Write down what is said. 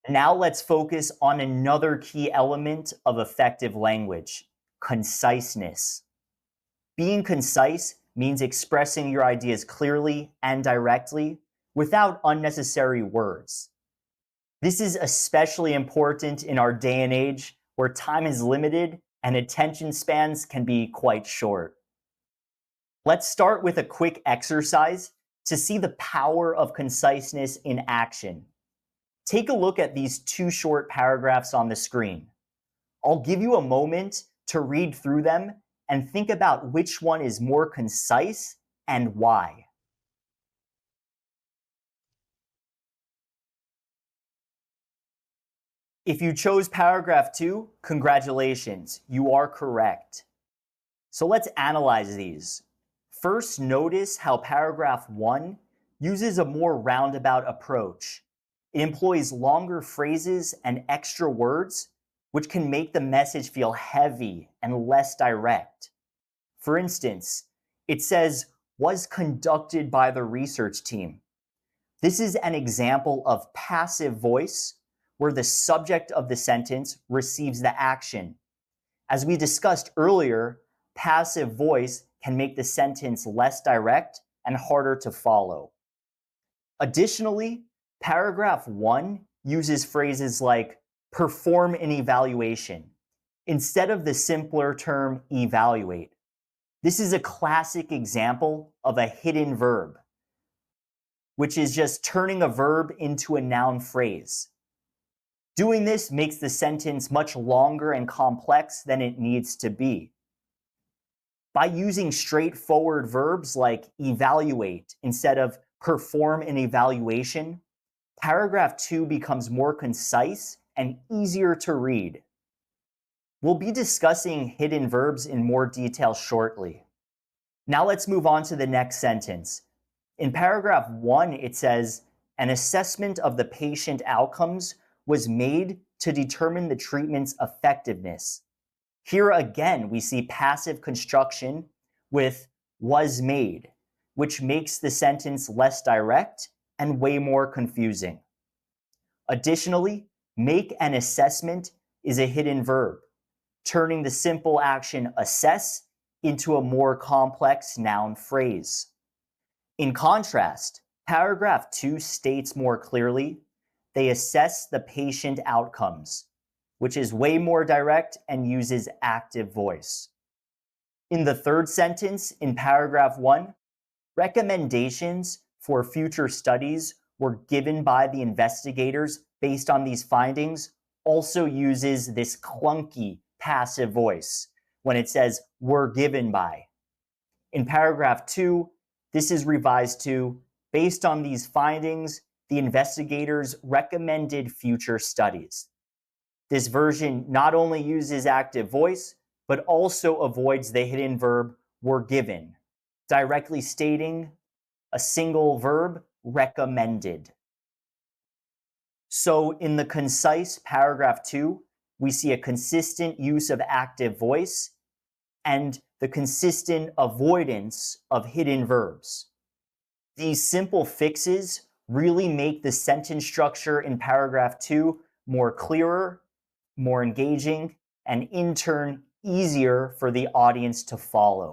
Now let's focus on another key element of effective language: conciseness. Being concise means expressing your ideas clearly and directly without unnecessary words. This is especially important in our day and age where time is limited and attention spans can be quite short. Let's start with a quick exercise to see the power of conciseness in action. Take a look at these two short paragraphs on the screen. I'll give you a moment to read through them and think about which one is more concise and why. If you chose paragraph 2, congratulations, you are correct. So let's analyze these. First, notice how paragraph 1 uses a more roundabout approach. It employs longer phrases and extra words, which can make the message feel heavy and less direct. For instance, it says, was conducted by the research team. This is an example of passive voice, where the subject of the sentence receives the action. As we discussed earlier, passive voice can make the sentence less direct and harder to follow. Additionally, paragraph 1 uses phrases like perform an evaluation instead of the simpler term evaluate. This is a classic example of a hidden verb, which is just turning a verb into a noun phrase. Doing this makes the sentence much longer and complex than it needs to be. By using straightforward verbs like evaluate instead of perform an evaluation, paragraph 2 becomes more concise and easier to read. We'll be discussing hidden verbs in more detail shortly. Now let's move on to the next sentence. In paragraph 1, it says, an assessment of the patient outcomes was made to determine the treatment's effectiveness. Here again, we see passive construction with was made, which makes the sentence less direct and way more confusing. Additionally, make an assessment is a hidden verb, turning the simple action assess into a more complex noun phrase. In contrast, paragraph 2 states more clearly, they assess the patient outcomes, which is way more direct and uses active voice. In the third sentence in paragraph 1, recommendations for future studies were given by the investigators based on these findings also uses this clunky passive voice when it says were given by. In paragraph 2, this is revised to, based on these findings, the investigators recommended future studies. This version not only uses active voice, but also avoids the hidden verb were given, directly stating a single verb, recommended. So in the concise paragraph 2, we see a consistent use of active voice and the consistent avoidance of hidden verbs. These simple fixes really make the sentence structure in paragraph 2 more clearer, more engaging, and in turn easier for the audience to follow.